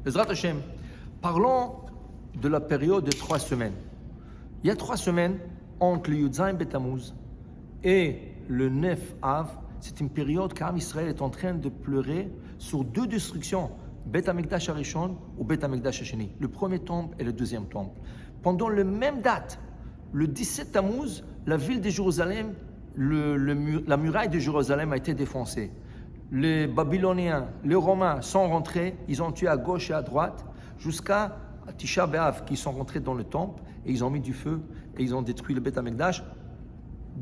Bezrat Hashem, parlons de la période de 3 semaines. Il y a 3 semaines entre le Yud-Zayin Betamuz et le 9 Av. C'est une période qu'Am Israël est en train de pleurer sur 2 destructions, Bet HaMikdash HaRishon ou Bet HaMikdash HaSheni, le premier temple et le deuxième temple. Pendant la même date, le 17 Tammuz, la ville de Jérusalem, la muraille de Jérusalem a été défoncée. Les Babyloniens, les Romains sont rentrés, ils ont tué à gauche et à droite, jusqu'à Tisha B'Av, qui sont rentrés dans le temple, et ils ont mis du feu, et ils ont détruit le Bet HaMikdash.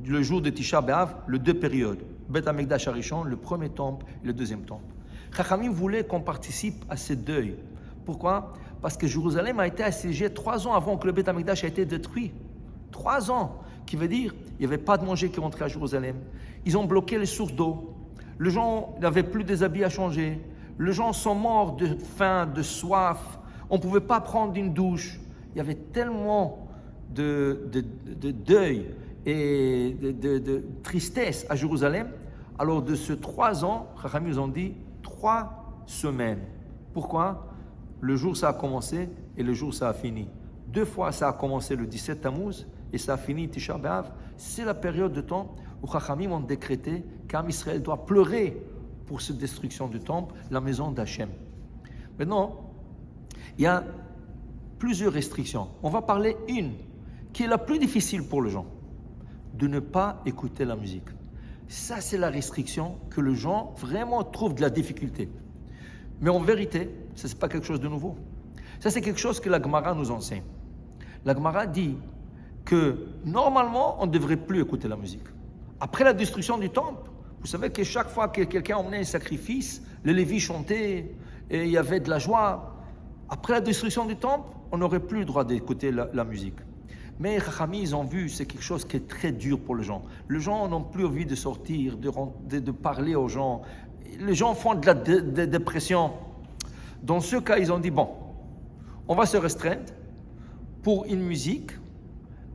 Le jour de Tisha B'Av, les 2 périodes, Bet HaMikdash HaRishon, le premier temple et le deuxième temple. Chachamim voulait qu'on participe à ce deuil. Pourquoi? Parce que Jérusalem a été assiégée 3 ans avant que le Bet HaMikdash ait été détruit. 3 ans, qui veut dire qu'il n'y avait pas de manger qui rentrait à Jérusalem. Ils ont bloqué les sources d'eau. Les gens n'avaient plus des habits à changer. Les gens sont morts de faim, de soif. On ne pouvait pas prendre une douche. Il y avait tellement de deuil et de tristesse à Jérusalem. Alors de ces 3 ans, Chachamim nous ont dit 3 semaines. Pourquoi? Le jour ça a commencé et le jour ça a fini. 2 fois ça a commencé le 17 Tammuz et ça a fini Tisha B'Av. C'est la période de temps où Chachamim ont décrété qu'Am Israël doit pleurer pour cette destruction du temple, la maison d'Hachem. Maintenant, il y a plusieurs restrictions. On va parler une qui est la plus difficile pour les gens, de ne pas écouter la musique. Ça, c'est la restriction que les gens vraiment trouvent de la difficulté. Mais en vérité, ça, ce n'est pas quelque chose de nouveau. Ça, c'est quelque chose que la Gemara nous enseigne. La Gemara dit que normalement, on ne devrait plus écouter la musique. Après la destruction du temple, vous savez que chaque fois que quelqu'un emmenait un sacrifice, les Lévis chantaient et il y avait de la joie. Après la destruction du temple, on n'aurait plus le droit d'écouter la musique. Mais Chachamim, ils ont vu, c'est quelque chose qui est très dur pour les gens. Les gens n'ont plus envie de sortir, de parler aux gens. Les gens font de la dépression. Dans ce cas, ils ont dit, bon, on va se restreindre pour une musique,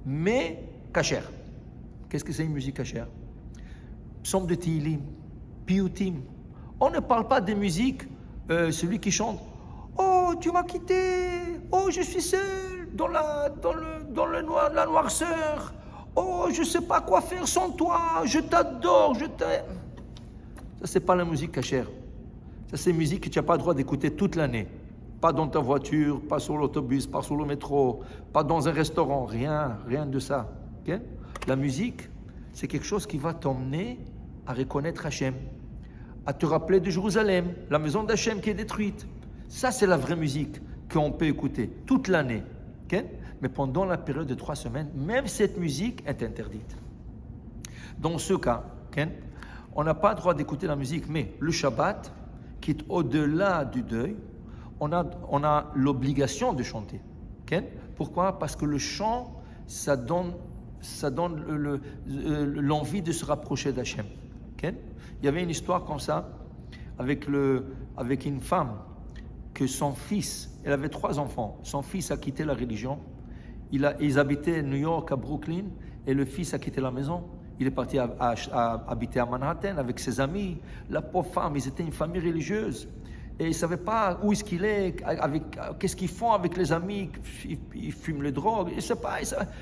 mais cachère. Qu'est-ce que c'est une musique cachère? Psaume de Tehillim, Piyutim. On ne parle pas de musique, celui qui chante « Oh, tu m'as quitté, oh, je suis seul dans la noirceur, oh, je ne sais pas quoi faire sans toi, je t'adore, je t'aime. » Ça, c'est pas la musique cachère. Ça, c'est une musique que tu n'as pas le droit d'écouter toute l'année. Pas dans ta voiture, pas sur l'autobus, pas sur le métro, pas dans un restaurant, rien de ça. Okay? La musique, c'est quelque chose qui va t'emmener à reconnaître Hachem, à te rappeler de Jérusalem, la maison d'Hachem qui est détruite. Ça, c'est la vraie musique qu'on peut écouter toute l'année. Okay? Mais pendant la période de 3 semaines, même cette musique est interdite. Dans ce cas, okay, on n'a pas le droit d'écouter la musique, mais le Shabbat, qui est au-delà du deuil, on a l'obligation de chanter. Okay? Pourquoi? Parce que le chant, ça donne l'envie de se rapprocher d'Hachem. Okay? Il y avait une histoire comme ça avec une femme que son fils, elle avait 3 enfants, son fils a quitté la religion, ils habitaient New York, à Brooklyn, et le fils a quitté la maison, il est parti habiter à Manhattan avec ses amis. La pauvre femme, ils étaient une famille religieuse, et ils ne savaient pas où est-ce qu'il est, qu'est-ce qu'ils font avec les amis, ils fument les drogues, je ne sais pas,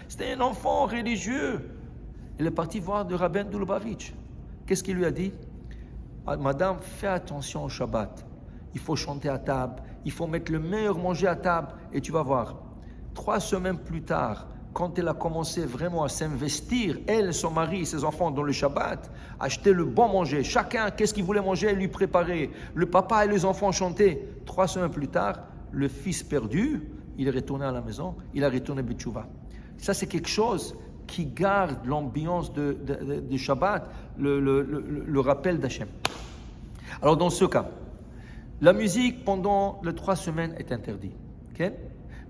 c'était un enfant religieux. Il est parti voir le rabbin de Lubavitch. Qu'est-ce qu'il lui a dit? Madame, fais attention au Shabbat. Il faut chanter à table, il faut mettre le meilleur manger à table, et tu vas voir. 3 semaines plus tard, quand elle a commencé vraiment à s'investir, elle, son mari, ses enfants, dans le Shabbat, acheter le bon manger. Chacun, qu'est-ce qu'il voulait manger, elle lui préparait. Le papa et les enfants chantaient. 3 semaines plus tard, le fils perdu, il est retourné à la maison, il a retourné Betchouva. Ça, c'est quelque chose qui garde l'ambiance de Shabbat, le rappel d'Hachem. Alors, dans ce cas, la musique pendant les 3 semaines est interdite. Okay?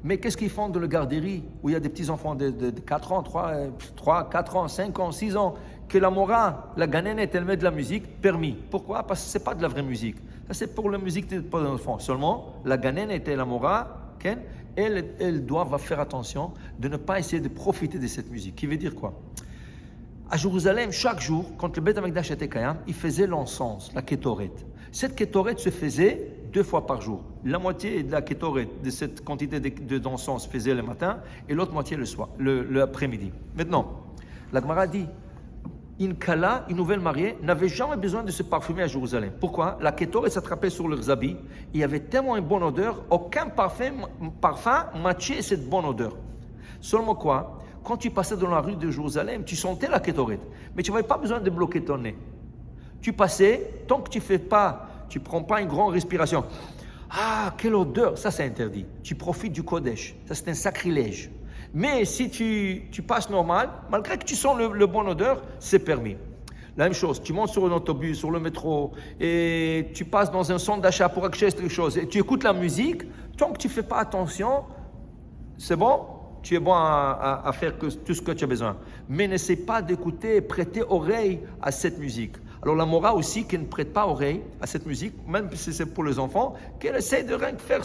Mais qu'est-ce qu'ils font dans le garderie où il y a des petits-enfants de 4 ans, 3, 4 ans, 5 ans, 6 ans, que la mora, la ganénette, elle met de la musique, permis. Pourquoi? Parce que ce n'est pas de la vraie musique. Ça, c'est pour la musique des enfants. Seulement, la ganénette et la mora, okay, elles doivent faire attention de ne pas essayer de profiter de cette musique. Qui veut dire quoi? À Jérusalem, chaque jour, quand le Bet HaMikdash était Kayam, il faisait l'encens, la kétoret. Cette kétoret se faisait 2 fois par jour. La moitié de la kétoret, de cette quantité d'encens, se faisait le matin, et l'autre moitié le soir, l'après-midi. Maintenant, la Gemara dit, une kala, une nouvelle mariée, n'avait jamais besoin de se parfumer à Jérusalem. Pourquoi? La kétoret s'attrapait sur leurs habits, il y avait tellement une bonne odeur, aucun parfum matchait cette bonne odeur. Seulement quoi? Quand tu passais dans la rue de Jérusalem, tu sentais la kétoret, mais tu n'avais pas besoin de bloquer ton nez. Tu passais, tant que tu ne prends pas une grande respiration. Ah, quelle odeur! Ça, c'est interdit. Tu profites du Kodesh. Ça, c'est un sacrilège. Mais si tu passes normal, malgré que tu sens le bon odeur, c'est permis. La même chose, tu montes sur un autobus, sur le métro, et tu passes dans un centre d'achat pour acheter quelque chose, et tu écoutes la musique, tant que tu ne fais pas attention, c'est bon, tu es bon à faire tout ce que tu as besoin. Mais n'essaie pas d'écouter, prêter oreille à cette musique. Alors la Mora aussi, qui ne prête pas oreille à cette musique, même si c'est pour les enfants, qu'elle essaie de rien faire,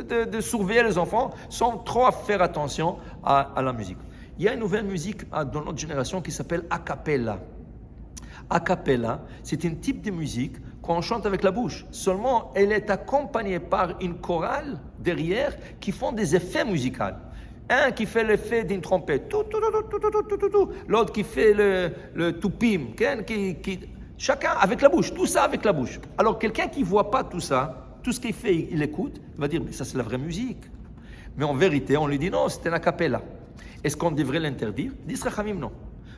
de surveiller les enfants sans trop faire attention à la musique. Il y a une nouvelle musique dans notre génération qui s'appelle a cappella. A cappella, c'est un type de musique qu'on chante avec la bouche. Seulement, elle est accompagnée par une chorale derrière qui font des effets musicaux. Un qui fait l'effet d'une trompette, l'autre qui fait le toupim, chacun avec la bouche, tout ça avec la bouche. Alors quelqu'un qui ne voit pas tout ça, tout ce qu'il fait, il écoute, il va dire, mais ça c'est la vraie musique. Mais en vérité, on lui dit, non, c'est un a cappella. Est-ce qu'on devrait l'interdire? Disent Chachamim, non.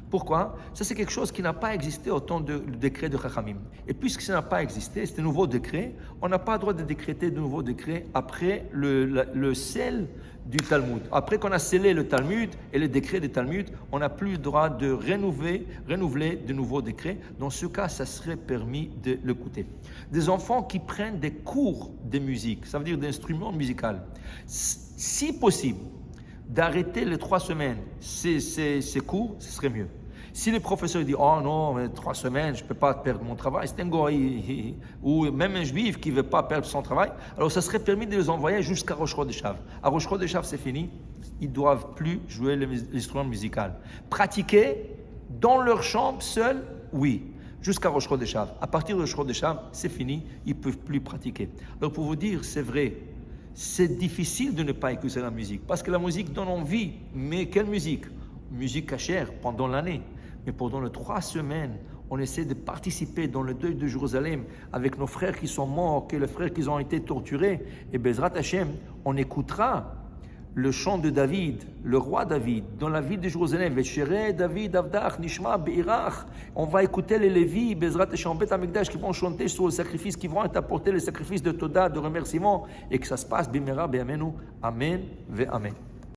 Pourquoi? Ça c'est quelque chose qui n'a pas existé au temps du décret de Chachamim. Et puisque ça n'a pas existé, c'est un nouveau décret, on n'a pas le droit de décréter de nouveaux décrets après le scel du Talmud. Après qu'on a scellé le Talmud et le décret du Talmud, on n'a plus le droit de renouveler de nouveaux décrets. Dans ce cas, ça serait permis de l'écouter. Des enfants qui prennent des cours de musique, ça veut dire d'instruments musicaux, si possible, d'arrêter les 3 semaines ces cours, ce serait mieux. Si le professeur dit « Oh non, mais 3 semaines, je ne peux pas perdre mon travail », c'est un goy, ou même un juif qui ne veut pas perdre son travail, alors ça serait permis de les envoyer jusqu'à Rosh Chodesh. À Rosh Chodesh, c'est fini, ils ne doivent plus jouer l'instrument musical. Pratiquer dans leur chambre, seuls, oui, jusqu'à Rosh Chodesh. À partir de Rosh Chodesh, c'est fini, ils ne peuvent plus pratiquer. Alors pour vous dire, c'est vrai, c'est difficile de ne pas écouter la musique, parce que la musique donne envie, mais quelle musique? Musique cachère pendant l'année. Mais pendant les 3 semaines, on essaie de participer dans le deuil de Jérusalem avec nos frères qui sont morts, les frères qui ont été torturés. Et Bezrat Hashem, on écoutera le chant de David, le roi David, dans la ville de Jérusalem. Veshere David Avdach Nishma Beirach. On va écouter les Lévis, Bezrat Hashem, Bet Amikdash, qui vont chanter sur le sacrifice, qui vont apporter le sacrifice de Toda, de remerciement, et que ça se passe Bimera Be'amenu. Amen ve Amen.